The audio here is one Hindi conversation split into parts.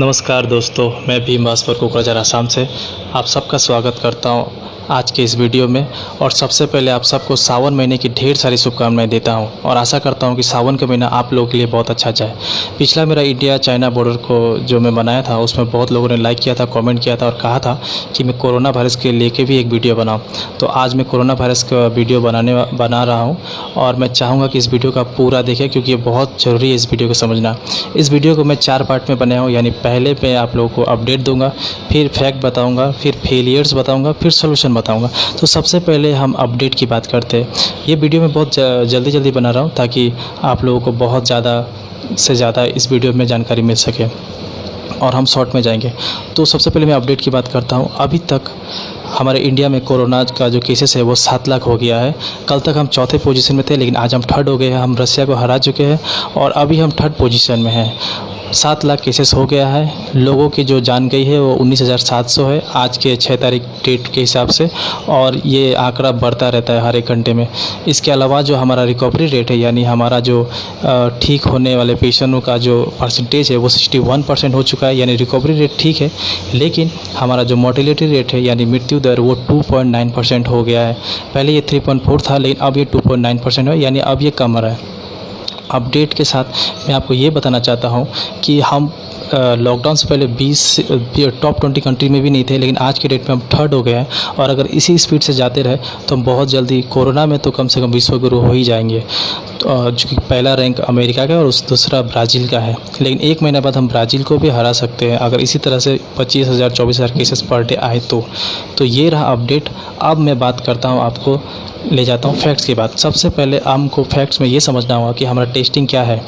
नमस्कार दोस्तों, मैं भीम भास्कर कोकराझार आसाम से आप सबका स्वागत करता हूं आज के इस वीडियो में। और सबसे पहले आप सबको सावन महीने की ढेर सारी शुभकामनाएं देता हूं और आशा करता हूं कि सावन का महीना आप लोगों के लिए बहुत अच्छा जाए। पिछला मेरा इंडिया चाइना बॉर्डर को जो मैं बनाया था उसमें बहुत लोगों ने लाइक किया था, कमेंट किया था और कहा था कि मैं कोरोना वायरस के लेके भी एक वीडियो बनाऊँ। तो आज मैं कोरोना वायरस का वीडियो बना रहा हूँ और मैं चाहूँगा कि इस वीडियो का पूरा देखें क्योंकि ये बहुत ज़रूरी है इस वीडियो को समझना। इस वीडियो को मैं 4 पार्ट में बनाया हूँ, यानी पहले पे आप लोगों को अपडेट दूंगा, फिर फैक्ट बताऊंगा, फिर फेलियर्स बताऊंगा, फिर सोल्यूशन बताऊंगा। तो सबसे पहले हम अपडेट की बात करते हैं। ये वीडियो मैं बहुत जल्दी बना रहा हूँ ताकि आप लोगों को बहुत ज़्यादा से ज़्यादा इस वीडियो में जानकारी मिल सके और हम शॉर्ट में जाएंगे। तो सबसे पहले मैं अपडेट की बात करता हूँ। अभी तक हमारे इंडिया में कोरोना का जो केसेस है वो 7 लाख हो गया है। कल तक हम चौथे पोजीशन में थे, लेकिन आज हम थर्ड हो गए हैं। हम रसिया को हरा चुके हैं और अभी हम थर्ड पोजीशन में हैं। 7 लाख केसेस हो गया है। लोगों की जो जान गई है वो 19,700 है आज के 6 तारीख डेट के हिसाब से, और ये आंकड़ा बढ़ता रहता है हर एक घंटे में। इसके अलावा जो हमारा रिकवरी रेट है, यानी हमारा जो ठीक होने वाले पेशेंटों का जो परसेंटेज है वो 61% हो चुका है, यानी रिकवरी रेट ठीक है। लेकिन हमारा जो मोर्टेलिटी रेट है यानी मृत्यु दर वो 2.9% हो गया है। पहले ये 3.4 था, लेकिन अब ये 2.9% है, यानी अब ये कम रहा है। अपडेट के साथ मैं आपको ये बताना चाहता हूँ कि हम लॉकडाउन से पहले 20 टॉप 20 कंट्री में भी नहीं थे, लेकिन आज के डेट में हम थर्ड हो गए हैं। और अगर इसी स्पीड से जाते रहे तो हम बहुत जल्दी कोरोना में तो कम से कम विश्व गुरु हो ही जाएंगे। जो कि पहला रैंक अमेरिका का है और दूसरा ब्राज़ील का है। लेकिन 1 महीने बाद हम ब्राज़ील को भी हरा सकते हैं अगर इसी तरह से 25,000 24,000 केसेस पर डे आए तो ये रहा अपडेट। अब मैं बात करता हूँ, आपको ले जाता हूँ फैक्ट्स की बात। सबसे पहले हमको फैक्ट्स में ये समझना होगा कि हमारा टेस्टिंग क्या है।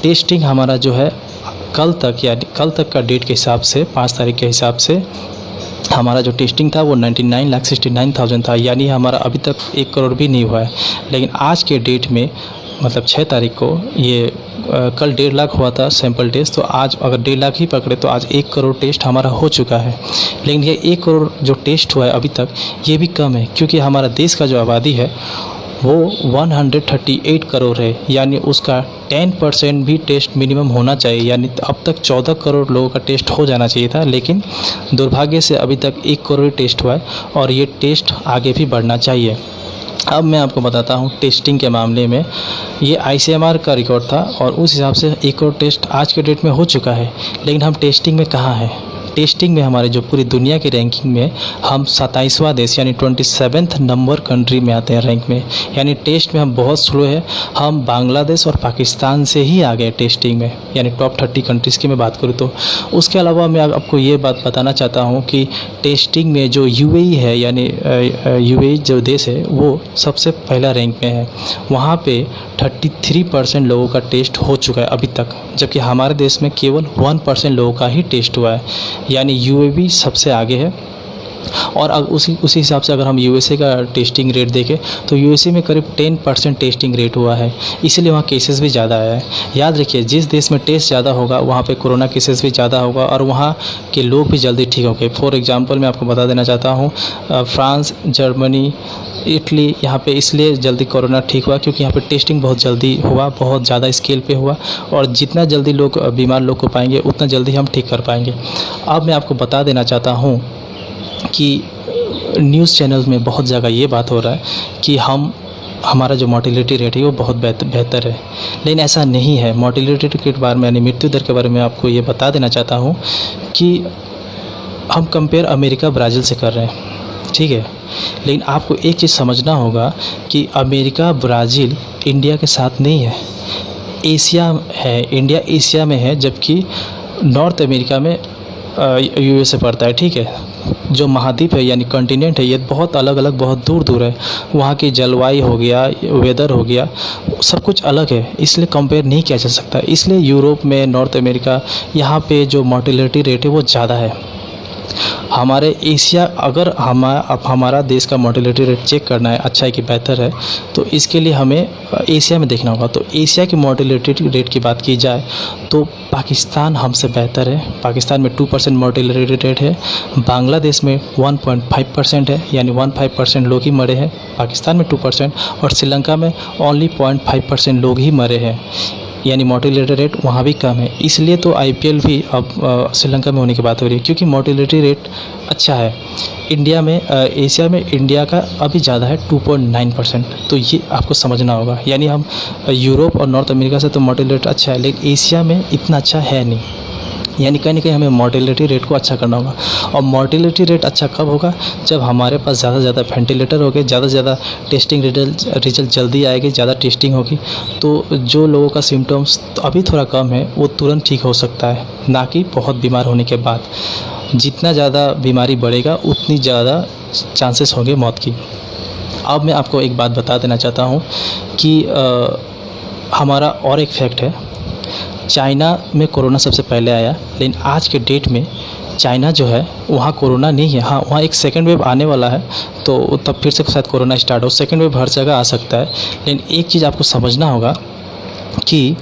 टेस्टिंग हमारा जो है कल तक का डेट के हिसाब से 5 तारीख के हिसाब से हमारा जो टेस्टिंग था वो 99,69,000 था, यानी हमारा अभी तक 1 करोड़ भी नहीं हुआ है। लेकिन आज के डेट में मतलब 6 तारीख को ये कल 1.5 लाख हुआ था सैंपल टेस्ट, तो आज अगर 1.5 लाख ही पकड़े तो आज 1 करोड़ टेस्ट हमारा हो चुका है। लेकिन ये 1 करोड़ जो टेस्ट हुआ है अभी तक ये भी कम है, क्योंकि हमारा देश का जो आबादी है वो 138 करोड़ है, यानी उसका 10% भी टेस्ट मिनिमम होना चाहिए। यानी अब तक 14 करोड़ लोगों का टेस्ट हो जाना चाहिए था, लेकिन दुर्भाग्य से अभी तक 1 करोड़ टेस्ट हुआ है और ये टेस्ट आगे भी बढ़ना चाहिए। अब मैं आपको बताता हूँ टेस्टिंग के मामले में ये ICMR का रिकॉर्ड था और उस हिसाब से 1 करोड़ टेस्ट आज के डेट में हो चुका है। लेकिन हम टेस्टिंग में कहाँ हैं? टेस्टिंग में हमारे जो पूरी दुनिया की रैंकिंग में हम 27वां देश यानी 27th नंबर कंट्री में आते हैं रैंक में, यानी टेस्ट में हम बहुत स्लो है। हम बांग्लादेश और पाकिस्तान से ही आ गए टेस्टिंग में, यानी टॉप 30 कंट्रीज़ की मैं बात करूँ तो। उसके अलावा मैं आपको ये बात बताना चाहता हूँ कि टेस्टिंग में जो UAE है, यानी UAE जो देश है वो सबसे पहला रैंक में है। वहाँ पे 33% लोगों का टेस्ट हो चुका है अभी तक, जबकि हमारे देश में केवल 1% लोगों का ही टेस्ट हुआ है, यानी UAE सबसे आगे है। और उसी हिसाब से अगर हम USA का टेस्टिंग रेट देखें तो USA में करीब 10% टेस्टिंग रेट हुआ है, इसीलिए वहाँ केसेस भी ज़्यादा आया है। याद रखिए, जिस देश में टेस्ट ज़्यादा होगा वहाँ पे कोरोना केसेस भी ज़्यादा होगा और वहाँ के लोग भी जल्दी ठीक होंगे। फॉर एग्जांपल मैं आपको बता देना चाहता हूँ, फ्रांस, जर्मनी, इटली, यहाँ पे इसलिए जल्दी कोरोना ठीक हुआ क्योंकि यहाँ पे टेस्टिंग बहुत जल्दी हुआ, बहुत ज़्यादा स्केल पे हुआ, और जितना जल्दी लोग बीमार लोग को पाएंगे उतना जल्दी हम ठीक कर पाएंगे। अब मैं आपको बता देना चाहता हूँ कि न्यूज़ चैनल्स में बहुत जगह ये बात हो रहा है कि हमारा जो मोर्टेलिटी रेट है वो बहुत बेहतर है, लेकिन ऐसा नहीं है। मोर्टेलिटी के बारे में यानी मृत्यु दर के बारे में आपको ये बता देना चाहता हूँ कि हम कंपेयर अमेरिका ब्राज़ील से कर रहे हैं, ठीक है। लेकिन आपको एक चीज़ समझना होगा कि अमेरिका ब्राज़ील इंडिया के साथ नहीं है, एशिया है। इंडिया एशिया में है, जबकि नॉर्थ अमेरिका में USA पड़ता है, ठीक है। जो महाद्वीप है यानी कॉन्टिनेंट है ये बहुत अलग बहुत दूर है। वहाँ की जलवायु हो गया, वेदर हो गया, सब कुछ अलग है, इसलिए कंपेयर नहीं किया जा सकता। इसलिए यूरोप में, नॉर्थ अमेरिका, यहाँ पे जो मोर्टेलिटी रेट है वो ज़्यादा है। हमारे एशिया, अगर हमारा देश का मोर्टेलिटी रेट चेक करना है अच्छा है कि बेहतर है, तो इसके लिए हमें एशिया में देखना होगा। तो एशिया की मोर्टेलिटी रेट की बात की जाए तो पाकिस्तान हमसे बेहतर है। पाकिस्तान में 2% मोर्टेलिटी रेट है, बांग्लादेश में 1.5% है, यानी 1.5% लोग ही मरे हैं। पाकिस्तान में 2% और श्रीलंका में ओनली 0.5% लोग ही मरे हैं। यानी मोर्टेलिटी रेट वहाँ भी कम है। इसलिए तो आईपीएल भी अब श्रीलंका में होने की बात हो रही है, क्योंकि मोर्टेलिटी रेट अच्छा है। इंडिया में एशिया में इंडिया का अभी ज़्यादा है 2.9%। तो ये आपको समझना होगा। यानी हम यूरोप और नॉर्थ अमेरिका से तो मोर्टेलिटी रेट अच्छा है, लेकिन एशिया में इतना अच्छा है नहीं। यानी कहीं ना कहीं हमें मोर्टेलिटी रेट को अच्छा करना होगा। और मोर्टेलिटी रेट अच्छा कब होगा? जब हमारे पास ज़्यादा से ज़्यादा वेंटिलेटर हो गए, ज़्यादा से ज़्यादा टेस्टिंग रिजल्ट जल्दी आएगी, ज़्यादा टेस्टिंग होगी, तो जो लोगों का सिम्टम्स अभी थोड़ा कम है वो तुरंत ठीक हो सकता है, ना कि बहुत बीमार होने के बाद। जितना ज़्यादा बीमारी बढ़ेगा उतनी ज़्यादा चांसेस होंगे मौत की। अब मैं आपको एक बात बता देना चाहता हूँ कि हमारा और एक फैक्ट है, चाइना में कोरोना सबसे पहले आया, लेकिन आज के डेट में चाइना जो है वहाँ कोरोना नहीं है। हाँ, वहाँ एक सेकेंड वेव आने वाला है, तो तब फिर से शायद कोरोना स्टार्ट हो। सेकेंड वेव हर जगह आ सकता है, लेकिन एक चीज़ आपको समझना होगा कि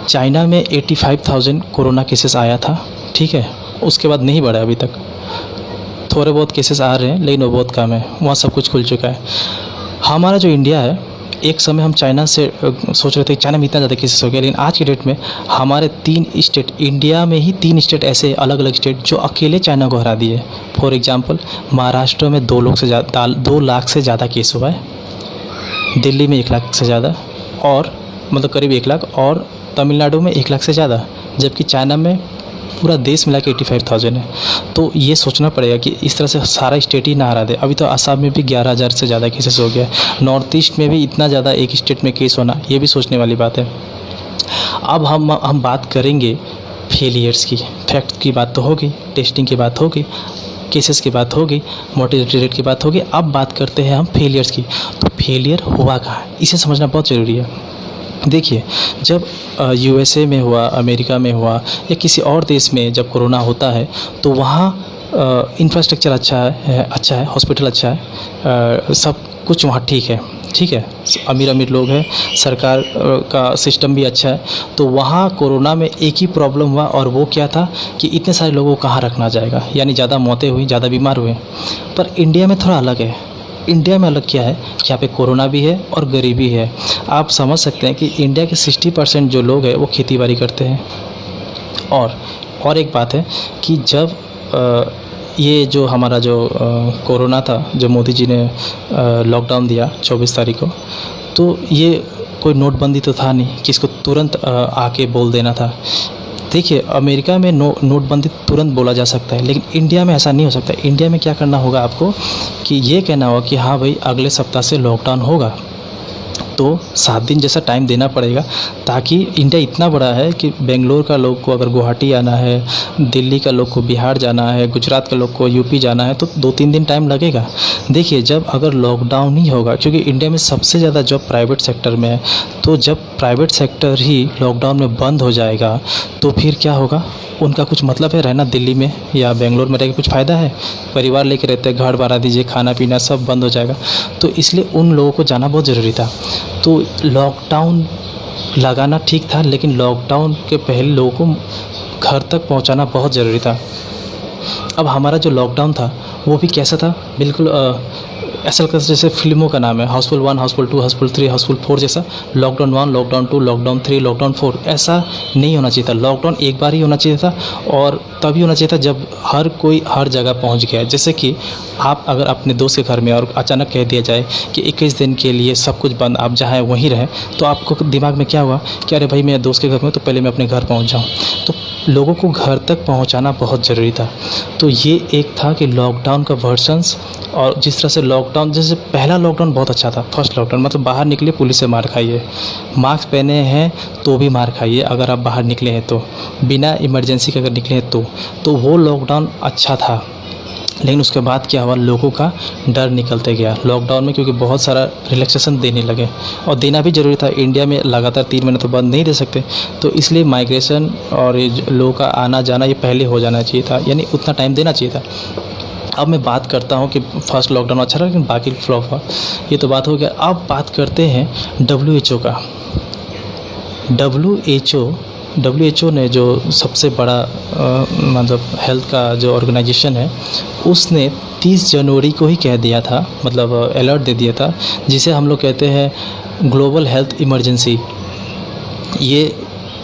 चाइना में 85,000 कोरोना केसेस आया था, ठीक है। उसके बाद नहीं बढ़ा अभी तक, थोड़े बहुत केसेस आ रहे हैं, लेकिन वो बहुत कम है। वहाँ सब कुछ खुल चुका है। हमारा जो इंडिया है, एक समय हम चाइना से सोच रहे थे कि चाइना में इतना ज़्यादा केसेस हो गया, लेकिन आज की डेट में हमारे 3 स्टेट, इंडिया में ही 3 स्टेट ऐसे अलग अलग स्टेट जो अकेले चाइना को हरा दिए। फॉर एग्जांपल, महाराष्ट्र में 2 लाख से ज़्यादा केस हुआ है, दिल्ली में 1 लाख से ज़्यादा, और मतलब करीब 1 लाख, और तमिलनाडु में 1 लाख से ज़्यादा, जबकि चाइना में पूरा देश मिला के 85,000 है। तो ये सोचना पड़ेगा कि इस तरह से सारा स्टेट ही ना हरा दे। अभी तो असम में भी 11,000 से ज़्यादा केसेस हो गया, नॉर्थ ईस्ट में भी इतना ज़्यादा एक स्टेट में केस होना, ये भी सोचने वाली बात है। अब हम बात करेंगे फेलियर्स की। फैक्ट की बात तो होगी, टेस्टिंग की बात होगी, केसेस की बात होगी, मोर्टेलिटी रेट की बात होगी। अब बात करते हैं हम फेलियर्स की। तो फेलियर हुआ कहाँ है, इसे समझना बहुत ज़रूरी है। देखिए, जब यूएसए में हुआ, अमेरिका में हुआ, या किसी और देश में जब कोरोना होता है, तो वहाँ इंफ्रास्ट्रक्चर अच्छा है, हॉस्पिटल अच्छा है, सब कुछ वहाँ ठीक है, अमीर लोग हैं, सरकार का सिस्टम भी अच्छा है। तो वहाँ कोरोना में एक ही प्रॉब्लम हुआ, और वो क्या था कि इतने सारे लोगों को कहाँ रखना जाएगा, यानी ज़्यादा मौतें हुई, ज़्यादा बीमार हुए। पर इंडिया में थोड़ा अलग है। इंडिया में अलग क्या है कि यहाँ पे कोरोना भी है और गरीबी है। आप समझ सकते हैं कि इंडिया के 60% जो लोग हैं वो खेती बाड़ी करते हैं। और एक बात है कि जब ये जो हमारा जो कोरोना था, जो मोदी जी ने लॉकडाउन दिया 24 तारीख को, तो ये कोई नोटबंदी तो था नहीं कि इसको तुरंत आके बोल देना था। देखिए, अमेरिका में नोटबंदी तुरंत बोला जा सकता है, लेकिन इंडिया में ऐसा नहीं हो सकता। इंडिया में क्या करना होगा आपको कि ये कहना होगा कि हाँ भाई, अगले सप्ताह से लॉकडाउन होगा, तो 7 दिन जैसा टाइम देना पड़ेगा। ताकि इंडिया इतना बड़ा है कि बेंगलोर का लोग को अगर गुवाहाटी आना है, दिल्ली का लोग को बिहार जाना है, गुजरात का लोग को यूपी जाना है, तो 2-3 दिन टाइम लगेगा। देखिए, जब अगर लॉकडाउन ही होगा, क्योंकि इंडिया में सबसे ज़्यादा जॉब प्राइवेट सेक्टर में है, तो जब प्राइवेट सेक्टर ही लॉकडाउन में बंद हो जाएगा, तो फिर क्या होगा? उनका कुछ मतलब है रहना दिल्ली में या बेंगलोर में रह के कुछ फ़ायदा है? परिवार लेके रहते हैं, घर बढ़ा दीजिए, खाना पीना सब बंद हो जाएगा। तो इसलिए उन लोगों को जाना बहुत ज़रूरी था। तो लॉकडाउन लगाना ठीक था, लेकिन लॉकडाउन के पहले लोगों को घर तक पहुंचाना बहुत ज़रूरी था। अब हमारा जो लॉकडाउन था वो भी कैसा था? बिल्कुल ऐसा लगता है जैसे फिल्मों का नाम है, हाउसफुल 1, हाउसफुल 2, हाउसफुल 3, हाउसफुल 4 जैसा। लॉकडाउन 1, लॉकडाउन 2, लॉकडाउन 3, लॉकडाउन 4, ऐसा नहीं होना चाहिए था। लॉकडाउन एक बार ही होना चाहिए था, और तभी होना चाहिए था जब हर कोई हर जगह पहुंच गया। जैसे कि आप अगर अपने दोस्त के घर में और अचानक कह दिया जाए कि 21 दिन के लिए सब कुछ बंद, आप जहाँ वहीं रहें, तो आपको दिमाग में क्या हुआ कि अरे भाई, मैं दोस्त के घर में, तो पहले मैं अपने घर पहुँच जाऊँ। तो लोगों को घर तक पहुंचाना बहुत ज़रूरी था। तो ये एक था कि लॉकडाउन का वर्जन्स, और जिस तरह से लॉकडाउन, जैसे पहला लॉकडाउन बहुत अच्छा था, फर्स्ट लॉकडाउन, मतलब बाहर निकले पुलिस से मार खाइए, मास्क पहने हैं तो भी मार खाइए अगर आप बाहर निकले हैं तो, बिना इमरजेंसी के अगर निकले हैं तो वो लॉकडाउन अच्छा था। लेकिन उसके बाद क्या हुआ, लोगों का डर निकलते गया लॉकडाउन में, क्योंकि बहुत सारा रिलैक्सेशन देने लगे, और देना भी ज़रूरी था। इंडिया में लगातार 3 महीने तो बंद नहीं दे सकते, तो इसलिए माइग्रेशन और लोगों का आना जाना ये पहले हो जाना चाहिए था, यानी उतना टाइम देना चाहिए था। अब मैं बात करता हूँ कि फर्स्ट लॉकडाउन अच्छा रहा, लेकिन बाकी फ्लॉप हुआ, ये तो बात हो गया। अब बात करते हैं WHO का। WHO ने जो सबसे बड़ा मतलब हेल्थ का जो ऑर्गेनाइजेशन है, उसने 30 जनवरी को ही कह दिया था, मतलब अलर्ट दे दिया था, जिसे हम लोग कहते हैं ग्लोबल हेल्थ इमरजेंसी। ये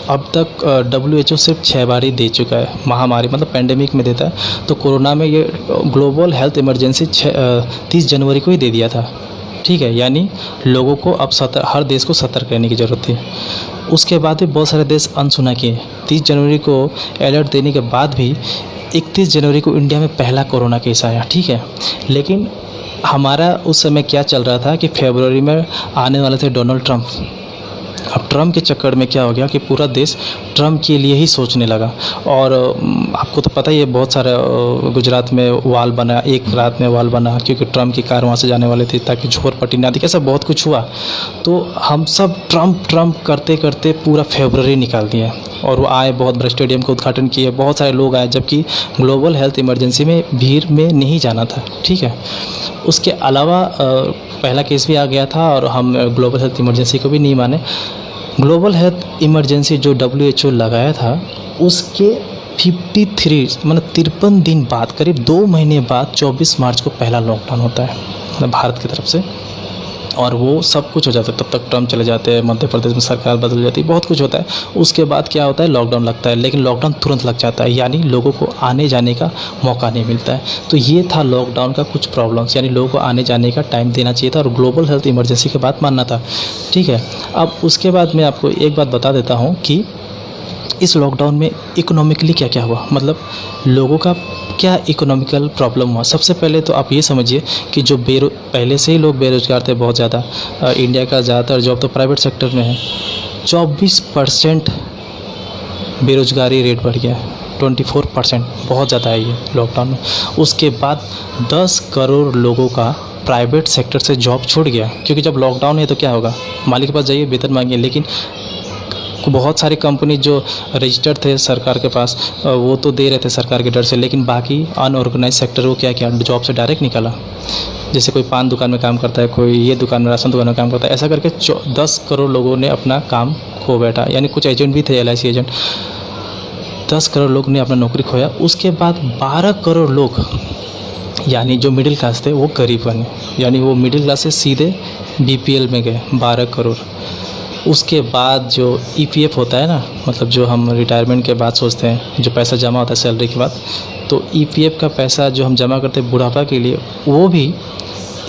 अब तक WHO सिर्फ 6 बार ही दे चुका है, महामारी मतलब पेंडेमिक में देता है। तो कोरोना में ये ग्लोबल हेल्थ इमरजेंसी 30 जनवरी को ही दे दिया था, ठीक है। यानी लोगों को अब हर देश को सतर्क रहने की ज़रूरत थी। उसके बाद भी बहुत सारे देश अनसुना किए। 30 जनवरी को अलर्ट देने के बाद भी 31 जनवरी को इंडिया में पहला कोरोना केस आया, ठीक है। लेकिन हमारा उस समय क्या चल रहा था कि फरवरी में आने वाले थे डोनाल्ड ट्रंप। अब ट्रम्प के चक्कर में क्या हो गया कि पूरा देश ट्रम्प के लिए ही सोचने लगा। और आपको तो पता ही है, बहुत सारे गुजरात में वाल बना, एक रात में वाल बना क्योंकि ट्रम्प की कार वहाँ से जाने वाली थी ताकि झोपड़पट्टी ना दिखे, ऐसा बहुत कुछ हुआ। तो हम सब ट्रम्प करते करते पूरा फरवरी निकाल दिया। और वो आए, बहुत बड़े स्टेडियम का उद्घाटन किए, बहुत सारे लोग आए, जबकि ग्लोबल हेल्थ इमरजेंसी में भीड़ में नहीं जाना था, ठीक है। उसके अलावा पहला केस भी आ गया था और हम ग्लोबल हेल्थ इमरजेंसी को भी नहीं माने। ग्लोबल हेल्थ इमरजेंसी जो WHO लगाया था उसके 53 मतलब 53 दिन बाद, करीब 2 महीने बाद 24 मार्च को पहला लॉकडाउन होता है मतलब भारत की तरफ से। और वो सब कुछ हो जाता है, तब तक ट्रम्प चले जाते हैं, मध्य प्रदेश में सरकार बदल जाती है, बहुत कुछ होता है। उसके बाद क्या होता है, लॉकडाउन लगता है, लेकिन लॉकडाउन तुरंत लग जाता है, यानी लोगों को आने जाने का मौका नहीं मिलता है। तो ये था लॉकडाउन का कुछ प्रॉब्लम्स, यानी लोगों को आने जाने का टाइम देना चाहिए था और ग्लोबल हेल्थ इमरजेंसी की बात मानना था, ठीक है। अब उसके बाद मैं आपको एक बात बता देता हूँ कि इस लॉकडाउन में इकोनॉमिकली क्या क्या हुआ, मतलब लोगों का क्या इकोनॉमिकल प्रॉब्लम हुआ। सबसे पहले तो आप ये समझिए कि जो पहले से ही लोग बेरोज़गार थे बहुत ज़्यादा। इंडिया का ज़्यादातर जॉब तो प्राइवेट सेक्टर में है। 24% बेरोज़गारी रेट बढ़ गया है, 24%, बहुत ज़्यादा है ये लॉकडाउन में। उसके बाद 10 करोड़ लोगों का प्राइवेट सेक्टर से जॉब छूट गया, क्योंकि जब लॉकडाउन है तो क्या होगा, मालिक के पास जाइए वेतन मांगिए। लेकिन बहुत सारी कंपनी जो रजिस्टर्ड थे सरकार के पास वो तो दे रहे थे सरकार के डर से, लेकिन बाकी अनऑर्गेनाइज सेक्टर को क्या किया, जॉब से डायरेक्ट निकाला। जैसे कोई पान दुकान में काम करता है, कोई ये दुकान में, राशन दुकान में काम करता है, ऐसा करके 10 करोड़ लोगों ने अपना काम खो बैठा। यानी कुछ एजेंट भी थे, LIC एजेंट, 10 करोड़ लोग ने अपना नौकरी खोया। उसके बाद 12 करोड़ लोग, यानी जो मिडिल क्लास थे वो गरीब बने, यानी वो मिडिल क्लास से सीधे BPL में गए, 12 करोड़। उसके बाद जो EPF होता है ना, मतलब जो हम रिटायरमेंट के बाद सोचते हैं, जो पैसा जमा होता है सैलरी के बाद, तो EPF का पैसा जो हम जमा करते हैं बुढ़ापा के लिए, वो भी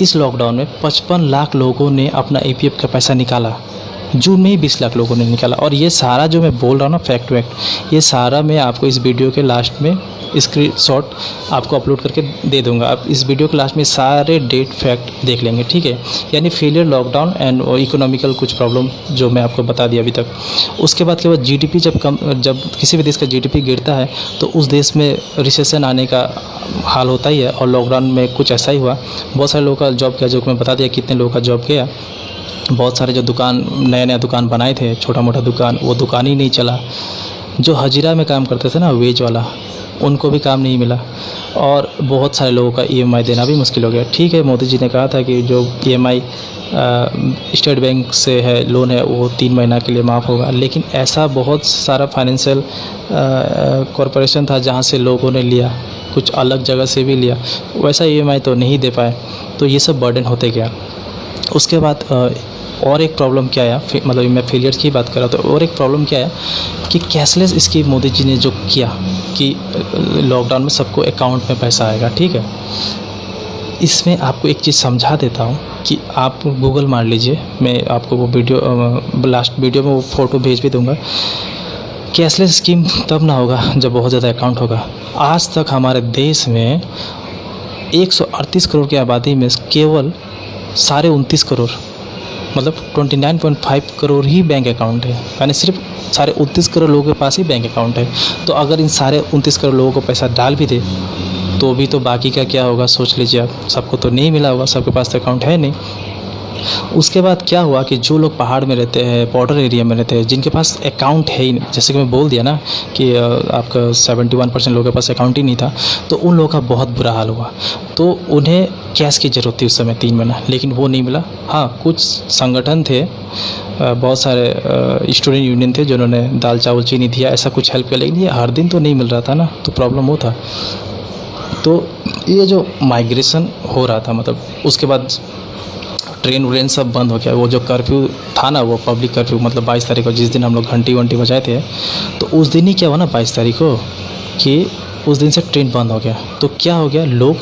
इस लॉकडाउन में 55 लाख लोगों ने अपना EPF का पैसा निकाला। जून में ही 20 लाख लोगों ने निकाला। और ये सारा जो मैं बोल रहा हूँ ना, फैक्ट वैक्ट, ये सारा मैं आपको इस वीडियो के लास्ट में स्क्रीनशॉट आपको अपलोड करके दे दूंगा। आप इस वीडियो के लास्ट में सारे डेट फैक्ट देख लेंगे, ठीक है। यानी फेलियर, लॉकडाउन एंड इकोनॉमिकल कुछ प्रॉब्लम जो मैं आपको बता दिया अभी तक। उसके बाद GDP जब किसी भी देश का GDP गिरता है तो उस देश में रिसेशन आने का हाल होता ही है, और लॉकडाउन में कुछ ऐसा ही हुआ। बहुत सारे लोगों का जॉब गया, जो मैं बता दिया कितने लोगों का जॉब गया। बहुत सारे जो नया दुकान बनाए थे, छोटा मोटा दुकान, वो दुकान ही नहीं चला। जो हजीरा में काम करते थे ना, वेज वाला, उनको भी काम नहीं मिला। और बहुत सारे लोगों का EMI देना भी मुश्किल हो गया, ठीक है। मोदी जी ने कहा था कि जो EMI स्टेट बैंक से है, लोन है, वो 3 महीना के लिए माफ़ होगा, लेकिन ऐसा बहुत सारा फाइनेंशियल कॉरपोरेशन था जहाँ से लोगों ने लिया, कुछ अलग जगह से भी लिया, वैसा EMI तो नहीं दे पाए। तो ये सब बर्डन होते गया। उसके बाद और एक प्रॉब्लम क्या आया, मतलब मैं फेलियर्स की बात कर रहा था, और एक प्रॉब्लम क्या आया कि कैशलेस स्कीम मोदी जी ने जो किया कि लॉकडाउन में सबको अकाउंट में पैसा आएगा, ठीक है। इसमें आपको एक चीज़ समझा देता हूँ कि आप गूगल मार लीजिए, मैं आपको वो वीडियो लास्ट वीडियो में वो फ़ोटो भेज भी दूँगा। कैशलेस स्कीम तब ना होगा जब बहुत ज़्यादा अकाउंट होगा। आज तक हमारे देश में 138 करोड़ की आबादी में केवल 29.5 करोड़, मतलब 29.5 करोड़ ही बैंक अकाउंट है, यानी सिर्फ 29.5 करोड़ लोगों के पास ही बैंक अकाउंट है। तो अगर इन 29.5 करोड़ लोगों को पैसा डाल भी दे तो भी तो बाकी का क्या होगा, सोच लीजिए आप। सबको तो नहीं मिला होगा, सबके पास तो अकाउंट है नहीं। उसके बाद क्या हुआ कि जो लोग पहाड़ में रहते हैं, बॉर्डर एरिया में रहते हैं, जिनके पास अकाउंट है ही नहीं, जैसे कि मैं बोल दिया ना कि आपका 71% लोगों के पास अकाउंट ही नहीं था, तो उन लोगों का बहुत बुरा हाल हुआ। तो उन्हें कैश की ज़रूरत थी उस समय 3 महीना, लेकिन वो नहीं मिला। हाँ, कुछ संगठन थे, बहुत सारे स्टूडेंट यूनियन थे जिन्होंने दाल चावल चीनी दिया, ऐसा कुछ हेल्प किया, लेकिन ये हर दिन तो नहीं मिल रहा था ना, तो प्रॉब्लम वो था। तो ये जो माइग्रेशन हो रहा था, मतलब उसके बाद ट्रेन व्रेन सब बंद हो गया। वो जो कर्फ्यू था ना, वो पब्लिक कर्फ्यू, मतलब 22 तारीख को जिस दिन हम लोग घंटी वंटी बजाए थे, तो उस दिन ही क्या हुआ ना 22 तारीख को, कि उस दिन से ट्रेन बंद हो गया। तो क्या हो गया, लोग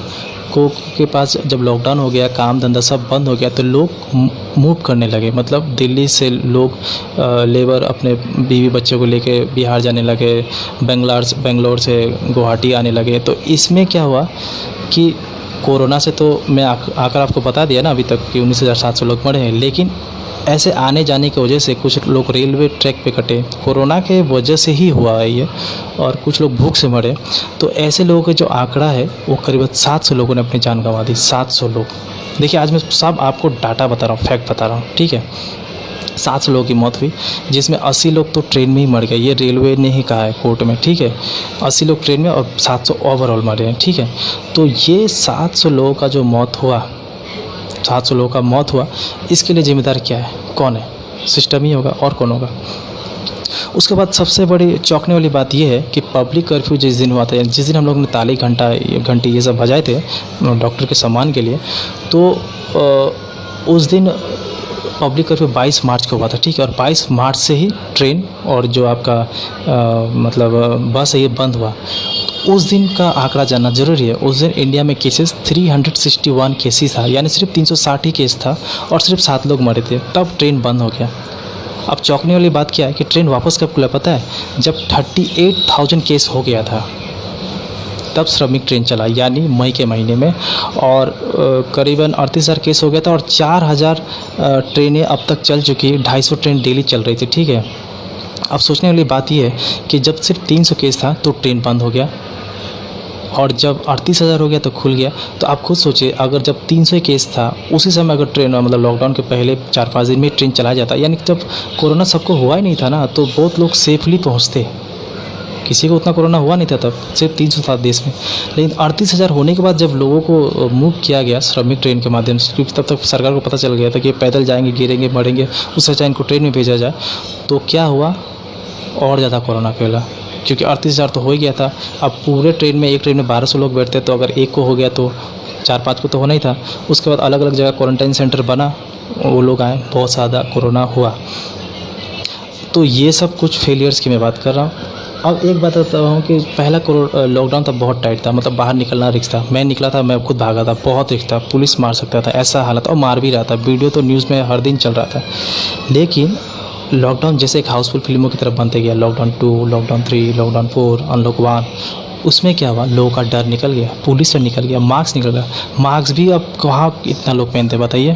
के पास जब लॉकडाउन हो गया, काम धंधा सब बंद हो गया, तो लोग मूव करने लगे। मतलब दिल्ली से लोग लेबर अपने बीवी बच्चों को लेके बिहार जाने लगे, बेंगलोर से गुवाहाटी आने लगे। तो इसमें क्या हुआ कि कोरोना से तो मैं आकर आपको बता दिया ना अभी तक कि 19,700 लोग मरे हैं, लेकिन ऐसे आने जाने की वजह से कुछ लोग रेलवे ट्रैक पे कटे, कोरोना के वजह से ही हुआ है ये, और कुछ लोग भूख से मरे। तो ऐसे लोगों का जो आंकड़ा है वो करीबन 700 लोगों ने अपनी जान गंवा दी। 700 लोग। देखिए आज मैं सब आपको डाटा बता रहा हूँ, फैक्ट बता रहा हूँ, ठीक है। 700 लोगों की मौत हुई, जिसमें 80 लोग तो ट्रेन में ही मर गए, ये रेलवे ने ही कहा है कोर्ट में, ठीक है। 80 लोग ट्रेन में और 700 ओवरऑल मरे हैं, ठीक है। तो ये 700 लोगों का जो मौत हुआ, 700 लोगों का मौत हुआ, इसके लिए जिम्मेदार क्या है, कौन है? सिस्टम ही होगा, और कौन होगा? उसके बाद सबसे बड़ी चौंकने वाली बात यह है कि पब्लिक कर्फ्यू जिस दिन हुआ था, जिस दिन हम लोग ने ताली घंटी ये सब बजाए थे डॉक्टर के सम्मान के लिए, तो उस दिन पब्लिक कर्फ्यू 22 मार्च को हुआ था, ठीक है। और 22 मार्च से ही ट्रेन और जो आपका मतलब बस है ये बंद हुआ। उस दिन का आंकड़ा जानना ज़रूरी है। उस दिन इंडिया में केसेस 361 केसेस था, यानी सिर्फ 360 ही केस था और सिर्फ 7 लोग मरे थे, तब ट्रेन बंद हो गया। अब चौंकने वाली बात क्या है कि ट्रेन वापस कब खुला पता है? जब 38,000 केस हो गया था, तब श्रमिक ट्रेन चला, यानी मई के महीने में, और करीबन 38,000 केस हो गया था और 4,000 ट्रेनें अब तक चल चुकी है, 250 ट्रेन डेली चल रही थी, ठीक है। अब सोचने वाली बात यह है कि जब सिर्फ 300 केस था तो ट्रेन बंद हो गया, और जब 38,000 हो गया तो खुल गया। तो आप खुद सोचिए, अगर जब 300 केस था उसी समय अगर ट्रेन मतलब लॉकडाउन के पहले 4-5 दिन में ट्रेन चला जाता, यानी कि जब कोरोना सबको हुआ ही नहीं था ना, तो बहुत लोग सेफली पहुँचते। किसी को उतना कोरोना हुआ नहीं था तब, सिर्फ 300 था देश में। लेकिन 38,000 होने के बाद जब लोगों को मूव किया गया श्रमिक ट्रेन के माध्यम से, क्योंकि तब तक सरकार को पता चल गया था कि पैदल जाएंगे, गिरेंगे, मरेंगे, उससे अच्छा इनको ट्रेन में भेजा जाए, तो क्या हुआ, और ज़्यादा कोरोना फैला। क्योंकि 38,000 तो हो ही गया था। अब पूरे ट्रेन में, एक ट्रेन में 1200 लोग बैठते, तो अगर एक को हो गया तो 4-5 को तो होना ही था। उसके बाद अलग अलग जगह क्वारंटाइन सेंटर बना, वो लोग आए, बहुत ज़्यादा कोरोना हुआ। तो ये सब कुछ फेलियर्स की मैं बात कर रहा हूँ। अब एक बात बताता हूँ कि पहला लॉकडाउन था बहुत टाइट था, मतलब बाहर निकलना रिस्क था। मैं निकला था, मैं खुद भागा था, बहुत रिस्क था, पुलिस मार सकता था, ऐसा हालत, और मार भी रहा था। वीडियो तो न्यूज़ में हर दिन चल रहा था। लेकिन लॉकडाउन जैसे एक हाउसफुल फिल्मों की तरफ बनते गया, लॉकडाउन 2, लॉकडाउन 3, लॉकडाउन 4, अनलॉक 1, उसमें क्या हुआ, लोगों का डर निकल गया, पुलिस से निकल गया, मास्क निकल गया। मास्क भी अब कहाँ इतना लोग पहनते बताइए।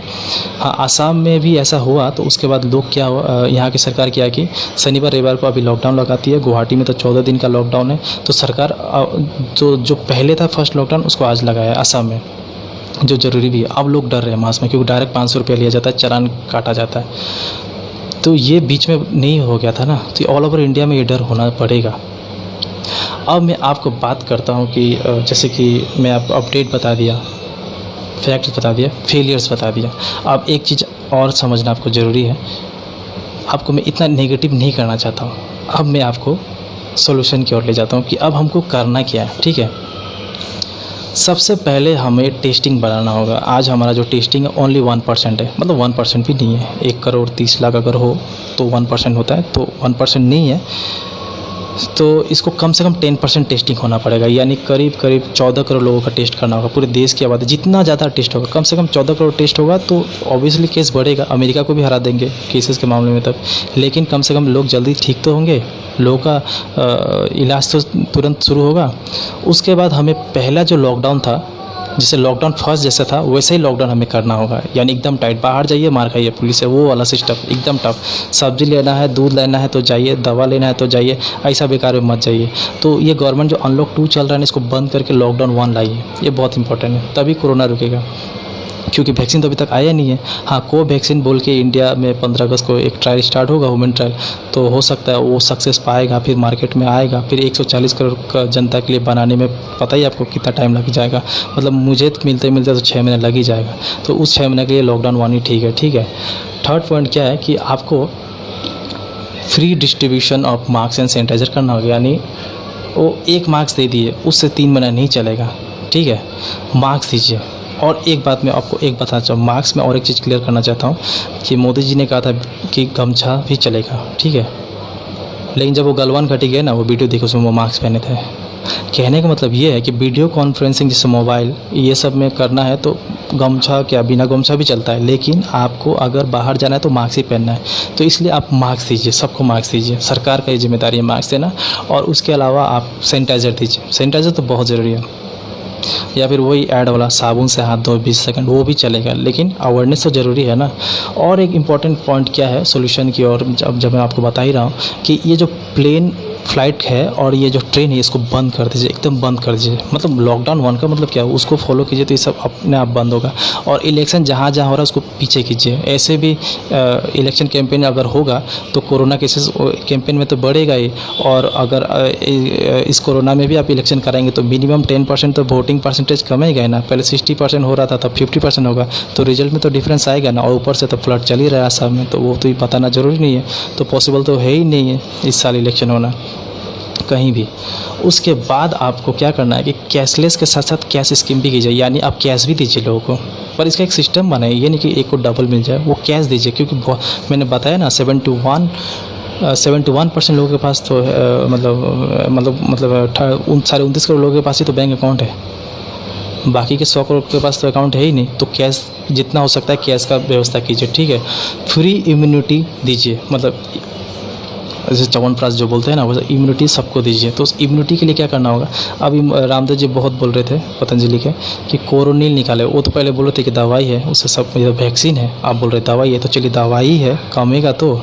हाँ, आसाम में भी ऐसा हुआ, तो उसके बाद लोग क्या हुआ, यहाँ की सरकार क्या कि शनिवार रविवार को अभी लॉकडाउन लगाती है। गुवाहाटी में तो 14 दिन का लॉकडाउन है। तो सरकार जो पहले था फर्स्ट लॉकडाउन, उसको आज लगाया है आसाम में, जो ज़रूरी भी है। अब लोग डर रहे हैं मास्क में, क्योंकि डायरेक्ट 500 रुपया लिया जाता है, चालान काटा जाता है। तो ये बीच में नहीं हो गया था ना, तो ऑल ओवर इंडिया में ये डर होना पड़ेगा। अब मैं आपको बात करता हूँ कि जैसे कि मैं आपको अपडेट बता दिया, फैक्ट्स बता दिया, फेलियर्स बता दिया। अब एक चीज़ और समझना आपको ज़रूरी है। आपको मैं इतना नेगेटिव नहीं करना चाहता हूँ। अब मैं आपको सॉल्यूशन की ओर ले जाता हूँ कि अब हमको करना क्या है, ठीक है। सबसे पहले हमें टेस्टिंग बढ़ाना होगा। आज हमारा जो टेस्टिंग है ओनली 1% है, मतलब 1% भी नहीं है। 1,30,00,000 अगर हो तो 1% होता है, तो 1% नहीं है। तो इसको कम से कम 10% टेस्टिंग होना पड़ेगा, यानी करीब 14 करोड़ लोगों का टेस्ट करना होगा। पूरे देश की आबादी जितना ज़्यादा टेस्ट होगा, कम से कम 14 करोड़ टेस्ट होगा, तो ऑब्वियसली केस बढ़ेगा। अमेरिका को भी हरा देंगे केसेस के मामले में तब। लेकिन कम से कम लोग जल्दी ठीक तो होंगे, लोगों का इलाज तो तुरंत शुरू होगा। उसके बाद हमें पहला जो लॉकडाउन था, जैसे लॉकडाउन फर्स्ट जैसा था वैसे ही लॉकडाउन हमें करना होगा, यानी एकदम टाइट। बाहर जाइए मार खाइए पुलिस है, वो वाला सिस्टम एकदम टफ। सब्जी लेना है, दूध लेना है तो जाइए, दवा लेना है तो जाइए, ऐसा बेकार में मत जाइए। तो ये गवर्नमेंट जो अनलॉक 2 चल रहा है, इसको बंद करके लॉकडाउन 1 लाइए, ये बहुत इंपॉर्टेंट है, तभी कोरोना रुकेगा। क्योंकि वैक्सीन तो अभी तक आया नहीं है। हाँ, कोवैक्सीन बोल के इंडिया में 15 अगस्त को एक ट्रायल स्टार्ट होगा, ह्यूमन ट्रायल, तो हो सकता है वो सक्सेस पाएगा, फिर मार्केट में आएगा, फिर 140 करोड़ का जनता के लिए बनाने में पता ही आपको कितना टाइम लग जाएगा। मतलब मुझे तो मिलते तो 6 महीने लग ही जाएगा। तो उस 6 महीने के लिए लॉकडाउन 1 ही ठीक है, ठीक है। थर्ड पॉइंट क्या है कि आपको free distribution of mask and sanitiser करना होगा, यानी वो एक मास्क दे दिए उससे 3 महीना नहीं चलेगा, ठीक है। मास्क दीजिए, और एक बात मैं आपको एक बताना चाहूँ, मास्क में और एक चीज़ क्लियर करना चाहता हूँ कि मोदी जी ने कहा था कि गमछा भी चलेगा, ठीक है, लेकिन जब वो गलवान घाटी गए ना, वो वीडियो देखो उसमें वो मास्क पहने थे। कहने का मतलब ये है कि वीडियो कॉन्फ्रेंसिंग जैसे मोबाइल ये सब में करना है तो गमछा क्या, बिना गमछा भी चलता है, लेकिन आपको अगर बाहर जाना है तो मास्क ही पहनना है। तो इसलिए आप मास्क दीजिए, सबको मास्क दीजिए, सरकार का ये जिम्मेदारी है मास्क देना। और उसके अलावा आप सैनिटाइज़र दीजिए, सैनिटाइज़र तो बहुत ज़रूरी है। या फिर वही ऐड वाला साबुन से हाथ धो 20 सेकंड, वो भी चलेगा, लेकिन अवेयरनेस तो ज़रूरी है ना। और एक इम्पॉर्टेंट पॉइंट क्या है सोल्यूशन की ओर, जब मैं आपको बता ही रहा हूँ कि ये जो प्लेन फ़्लाइट है और ये जो ट्रेन है इसको बंद कर दीजिए, एकदम बंद कर दीजिए। मतलब लॉकडाउन 1 का मतलब क्या है, उसको फॉलो कीजिए तो ये सब अपने आप बंद होगा। और इलेक्शन जहाँ जहाँ हो रहा है उसको पीछे कीजिए। ऐसे भी इलेक्शन कैंपेन अगर होगा तो कोरोना केसेस कैंपेन में तो बढ़ेगा ही, और अगर इस कोरोना में भी आप इलेक्शन कराएंगे तो मिनिमम 10% तो वोटिंग परसेंटेज कमेगा ही ना। पहले 60% हो रहा था, तब 50% होगा, तो रिजल्ट में तो डिफरेंस आएगा ना। और ऊपर से तो फ्लड चल ही रहा है सब में, तो वो तो बताना ज़रूरी नहीं है, तो पॉसिबल तो है ही नहीं है इस साल इलेक्शन होना कहीं भी। उसके बाद आपको क्या करना है कि कैशलेस के साथ साथ कैश स्कीम भी कीजिए, यानी आप कैश भी दीजिए लोगों को, पर इसका एक सिस्टम बनाइए, ये नहीं कि एक को डबल मिल जाए, वो कैश दीजिए। क्योंकि मैंने बताया ना 71% लोगों के पास तो मतलब 29 करोड़ लोगों के पास ही तो बैंक अकाउंट है, बाकी के 100 करोड़ के पास तो अकाउंट है ही नहीं। तो कैश जितना हो सकता है कैश का व्यवस्था कीजिए, ठीक है। फ्री इम्यूनिटी दीजिए, मतलब जैसे च्यवनप्राश जो बोलते हैं ना, वैसे इम्यूनिटी सबको दीजिए। तो उस इम्यूनिटी के लिए क्या करना होगा, अभी रामदेव जी बहुत बोल रहे थे पतंजलि के कि कोरोनिल निकाले। वो तो पहले बोल रहे थे कि दवाई है, उससे सब वैक्सीन है, आप बोल रहे दवाई है, तो चलिए दवाई है, कमेगा तो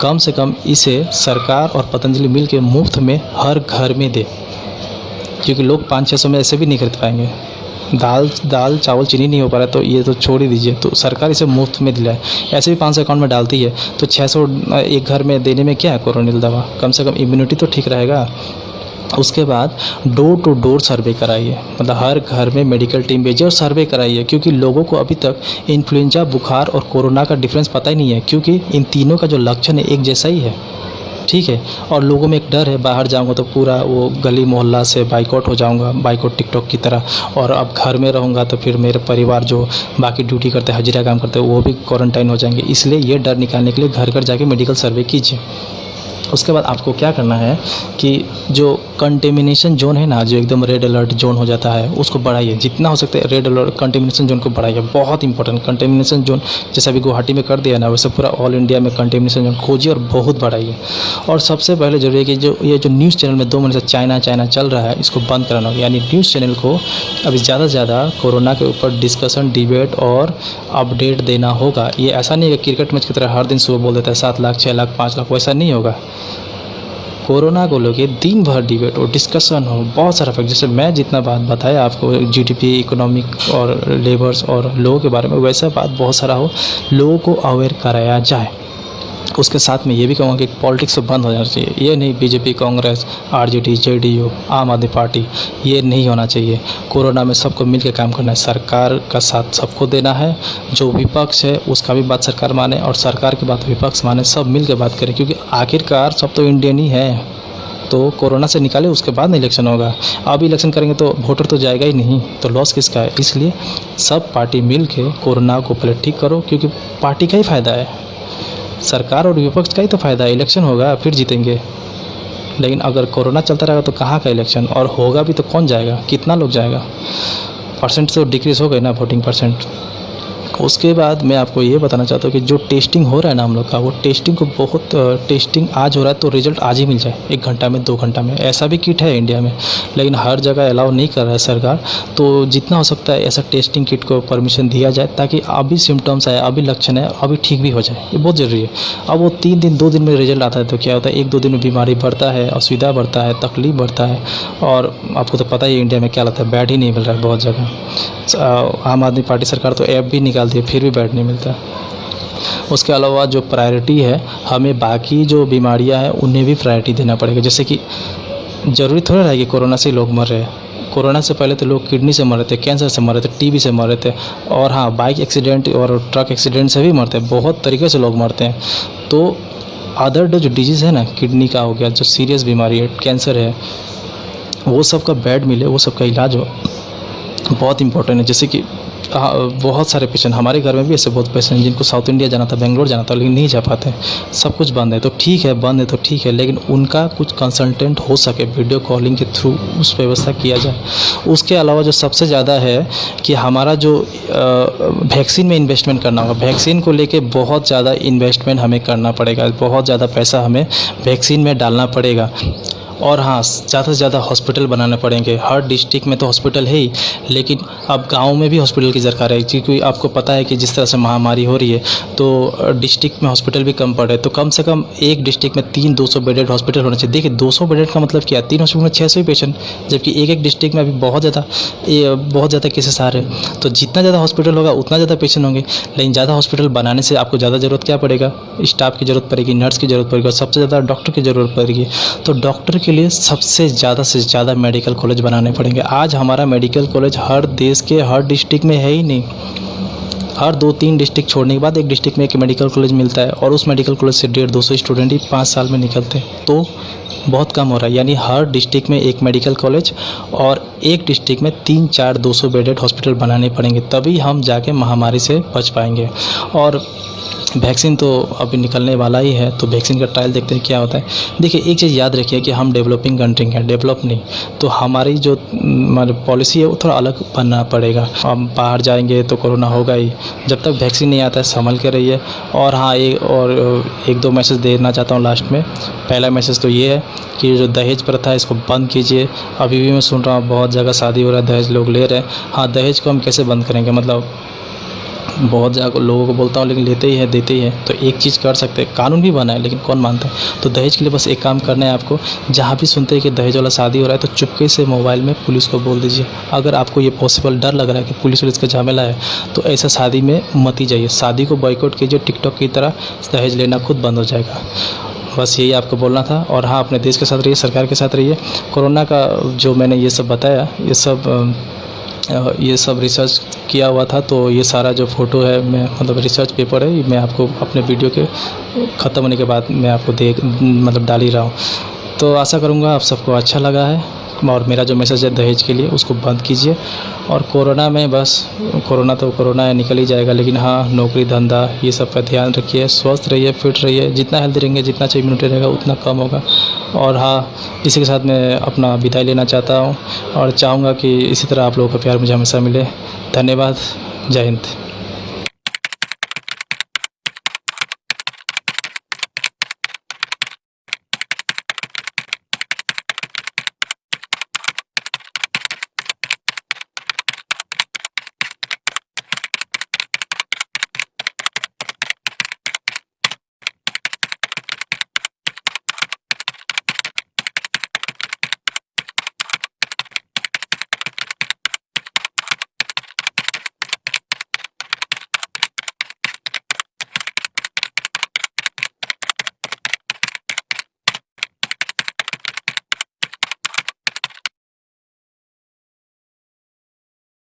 कम से कम इसे सरकार और पतंजलि मिल के मुफ्त में हर घर में दे, क्योंकि लोग 500-600 में ऐसे भी नहीं खरीद पाएंगे। दाल चावल चीनी नहीं हो पा रहा है, तो ये तो छोड़ ही दीजिए, तो सरकार इसे मुफ्त में दिलाए। ऐसे भी 500 अकाउंट में डालती है, तो 600 एक घर में देने में क्या है कोरोनिल दवा, कम से कम इम्यूनिटी तो ठीक रहेगा। उसके बाद डोर टू डोर सर्वे कराइए, मतलब हर घर में मेडिकल टीम भेजिए और सर्वे कराइए, क्योंकि लोगों को अभी तक इन्फ्लुएंजा, बुखार और कोरोना का डिफरेंस पता ही नहीं है, क्योंकि इन तीनों का जो लक्षण है एक जैसा ही है, ठीक है। और लोगों में एक डर है, बाहर जाऊंगा तो पूरा वो गली मोहल्ला से बाइकआउट हो जाऊंगा, बाइकआउट टिकटॉक की तरह, और अब घर में रहूंगा तो फिर मेरे परिवार जो बाकी ड्यूटी करते हैं, हजिरा काम करते हैं, वो भी क्वारंटाइन हो जाएंगे। इसलिए ये डर निकालने के लिए घर घर जाके मेडिकल सर्वे कीजिए। उसके बाद आपको क्या करना है कि जो कंटेमिनेशन जोन है ना, जो एकदम रेड अलर्ट जोन हो जाता है, उसको बढ़ाइए, जितना हो सकता है रेड अलर्ट कंटेमिनेशन जोन को बढ़ाइए। बहुत इंपॉर्टेंट कंटेमिनेशन जोन, जैसे अभी गुवाहाटी में कर दिया ना, वैसे पूरा ऑल इंडिया में कंटेमिनेशन जोन खोजिए और बहुत बढ़ाइए। और सबसे पहले जरूरी है कि ये जो न्यूज़ चैनल में 2 महीने से चाइना चल रहा है, इसको बंद कराना होगा। यानी न्यूज़ चैनल को अभी ज़्यादा से ज़्यादा कोरोना के ऊपर डिस्कशन, डिबेट और अपडेट देना होगा। ये ऐसा नहीं है कि क्रिकेट मैच की तरह हर दिन सुबह बोल देता है 7 लाख 6 लाख 5 लाख, वैसा नहीं होगा। कोरोना को लेके दिन भर डिबेट और डिस्कशन हो, बहुत सारा फैक्ट, जैसे मैं जितना बात बताया आपको जीडीपी, इकोनॉमिक और लेबर्स और लोगों के बारे में, वैसा बात बहुत सारा हो, लोगों को अवेयर कराया जाए। उसके साथ में ये भी कहूँगा कि पॉलिटिक्स तो बंद हो जाना चाहिए। ये नहीं बीजेपी, कांग्रेस, आरजेडी, जेडीयू, आम आदमी पार्टी, ये नहीं होना चाहिए। कोरोना में सबको मिलकर काम करना है, सरकार का साथ सबको देना है। जो विपक्ष है उसका भी बात सरकार माने और सरकार की बात विपक्ष माने, सब मिल के बात करें, क्योंकि आखिरकार सब तो इंडियन ही है। तो कोरोना से निकाले, उसके बाद में इलेक्शन होगा। अब इलेक्शन करेंगे तो वोटर तो जाएगा ही नहीं, तो लॉस किसका है। इसलिए सब पार्टी मिल के कोरोना को पहले ठीक करो, क्योंकि पार्टी का ही फ़ायदा है, सरकार और विपक्ष का ही तो फ़ायदा है। इलेक्शन होगा फिर जीतेंगे, लेकिन अगर कोरोना चलता रहेगा तो कहाँ का इलेक्शन, और होगा भी तो कौन जाएगा, कितना लोग जाएगा, परसेंट तो डिक्रीज़ हो गए ना, वोटिंग परसेंट। उसके बाद मैं आपको ये बताना चाहता हूँ कि जो टेस्टिंग हो रहा है ना हम लोग का, वो टेस्टिंग को बहुत टेस्टिंग आज हो रहा है तो रिज़ल्ट आज ही मिल जाए, 1 घंटा में 2 घंटा में, ऐसा भी किट है इंडिया में, लेकिन हर जगह अलाउ नहीं कर रहा है सरकार। तो जितना हो सकता है ऐसा टेस्टिंग किट को परमिशन दिया जाए, ताकि अभी सिम्टम्स आए, अभी लक्षण है, अभी ठीक भी हो जाए, ये बहुत ज़रूरी है। अब वो 3 दिन 2 दिन में रिजल्ट आता है तो क्या होता है, 1-2 दिन में बीमारी बढ़ता है, असुविधा बढ़ता है, तकलीफ बढ़ता है, और आपको तो पता ही है इंडिया में क्या लगता है, बेड ही नहीं मिल रहा है बहुत जगह। आम आदमी पार्टी सरकार तो ऐप भी निकालती है, फिर भी बेड नहीं मिलता। उसके अलावा जो प्रायोरिटी है, हमें बाकी जो बीमारियां हैं उन्हें भी प्रायोरिटी देना पड़ेगा। जैसे कि ज़रूरी थोड़ा है कि कोरोना से लोग मर रहे हैं, कोरोना से पहले तो लोग किडनी से मर रहे थे, कैंसर से मर रहे थे, टीबी से मर रहे थे, और हाँ बाइक एक्सीडेंट और ट्रक एक्सीडेंट से भी मरते हैं, बहुत तरीके से लोग मरते हैं। तो अदर जो डिजीज़ है ना, किडनी का हो गया, जो सीरियस बीमारी है, कैंसर है, वो सब का बेड मिले, वो सब का इलाज हो, बहुत इंपॉर्टेंट है। जैसे कि बहुत सारे पेशेंट हमारे घर में भी ऐसे बहुत पेशेंट जिनको साउथ इंडिया जाना था, बेंगलोर जाना था, लेकिन नहीं जा पाते हैं। सब कुछ बंद है तो ठीक है, बंद है तो ठीक है, लेकिन उनका कुछ कंसल्टेंट हो सके वीडियो कॉलिंग के थ्रू उस व्यवस्था किया जाए। उसके अलावा जो सबसे ज़्यादा है कि हमारा जो वैक्सीन में इन्वेस्टमेंट करना होगा। वैक्सीन को लेके बहुत ज़्यादा इन्वेस्टमेंट हमें करना पड़ेगा, बहुत ज़्यादा पैसा हमें वैक्सीन में डालना पड़ेगा। और हाँ, ज़्यादा से ज़्यादा हॉस्पिटल बनाने पड़ेंगे। हर डिस्ट्रिक्ट में तो हॉस्पिटल है ही, लेकिन अब गाँव में भी हॉस्पिटल की दरकार है, क्योंकि आपको पता है कि जिस तरह से महामारी हो रही है तो डिस्ट्रिक्ट में हॉस्पिटल भी कम पड़े। तो कम से कम एक डिस्ट्रिक्ट में 300-200 बेडेड हॉस्पिटल होना चाहिए। देखिए 200 बेडेड का मतलब क्या है, 3 हॉस्पिटल में 600 ही पेशेंट, जबकि एक डिस्ट्रिक्ट में अभी बहुत ज़्यादा केसेस आ रहे हैं। तो जितना ज़्यादा हॉस्पिटल होगा उतना ज़्यादा पेशेंट होंगे, लेकिन ज़्यादा हॉस्पिटल बनाने से आपको ज़्यादा ज़रूरत क्या पड़ेगा, स्टाफ की ज़रूरत पड़ेगी, नर्स की ज़रूरत पड़ेगी, और सबसे ज़्यादा डॉक्टर की ज़रूरत पड़ेगी। तो डॉक्टर के लिए सबसे ज़्यादा मेडिकल कॉलेज बनाने पड़ेंगे। आज हमारा मेडिकल कॉलेज हर देश के हर डिस्ट्रिक्ट में है ही नहीं। हर 2-3 डिस्ट्रिक्ट छोड़ने के बाद एक डिस्ट्रिक्ट में एक मेडिकल कॉलेज मिलता है, और उस मेडिकल कॉलेज से 150-200 स्टूडेंट ही 5 साल में निकलते हैं। तो बहुत कम हो रहा है। यानी हर डिस्ट्रिक्ट में एक मेडिकल कॉलेज और एक डिस्ट्रिक्ट में 3-4 200 बेडेड हॉस्पिटल बनाने पड़ेंगे, तभी हम जाके महामारी से बच पाएंगे। और वैक्सीन तो अभी निकलने वाला ही है, तो वैक्सीन का ट्रायल देखते हैं क्या होता है। देखिए एक चीज़ याद रखिए कि हम डेवलपिंग कंट्री हैं, डेवलप नहीं, तो हमारी जो हमारी पॉलिसी है वो थोड़ा अलग बनना पड़ेगा। हम बाहर जाएंगे तो कोरोना होगा ही, जब तक वैक्सीन नहीं आता है संभल के रहिए। और हाँ, एक दो मैसेज देना चाहता हूँ लास्ट में। पहला मैसेज तो ये है कि जो दहेज प्रथा है इसको बंद कीजिए। अभी भी मैं सुन रहा हूँ बहुत जगह शादी हो रहा है, दहेज लोग ले रहे हैं। हाँ, दहेज को हम कैसे बंद करेंगे, मतलब बहुत जगह लोगों को बोलता हूँ लेकिन लेते ही है, देते ही है। तो एक चीज़ कर सकते हैं, कानून भी बना है लेकिन कौन मानता है। तो दहेज के लिए बस एक काम करना है आपको, जहाँ भी सुनते हैं कि दहेज वाला शादी हो रहा है तो चुपके से मोबाइल में पुलिस को बोल दीजिए। अगर आपको ये पॉसिबल डर लग रहा है कि पुलिस का झमेला है तो ऐसा शादी में मत ही जाइए। शादी को बॉयकॉट कीजिए, टिकटॉक की तरह दहेज लेना खुद बंद हो जाएगा। बस यही आपको बोलना था। और हाँ, अपने देश के साथ रहिए, सरकार के साथ रहिए। कोरोना का जो मैंने ये सब बताया, ये सब रिसर्च किया हुआ था, तो ये सारा जो फ़ोटो है मैं मतलब रिसर्च पेपर है, मैं आपको अपने वीडियो के ख़त्म होने के बाद मैं आपको डाल ही रहा हूँ। तो आशा करूँगा आप सबको अच्छा लगा है, और मेरा जो मैसेज है दहेज के लिए उसको बंद कीजिए। और कोरोना में बस कोरोना तो कोरोना है, निकल ही जाएगा, लेकिन हाँ, नौकरी धंधा ये सब का ध्यान रखिए, स्वस्थ रहिए, फिट रहिए। जितना हेल्दी रहेंगे, जितना 6 मिनट रहेगा उतना कम होगा। और हाँ, इसी के साथ मैं अपना विदाई लेना चाहता हूँ और चाहूँगा कि इसी तरह आप लोगों का प्यार मुझे हमेशा मिले। धन्यवाद। जय हिंद।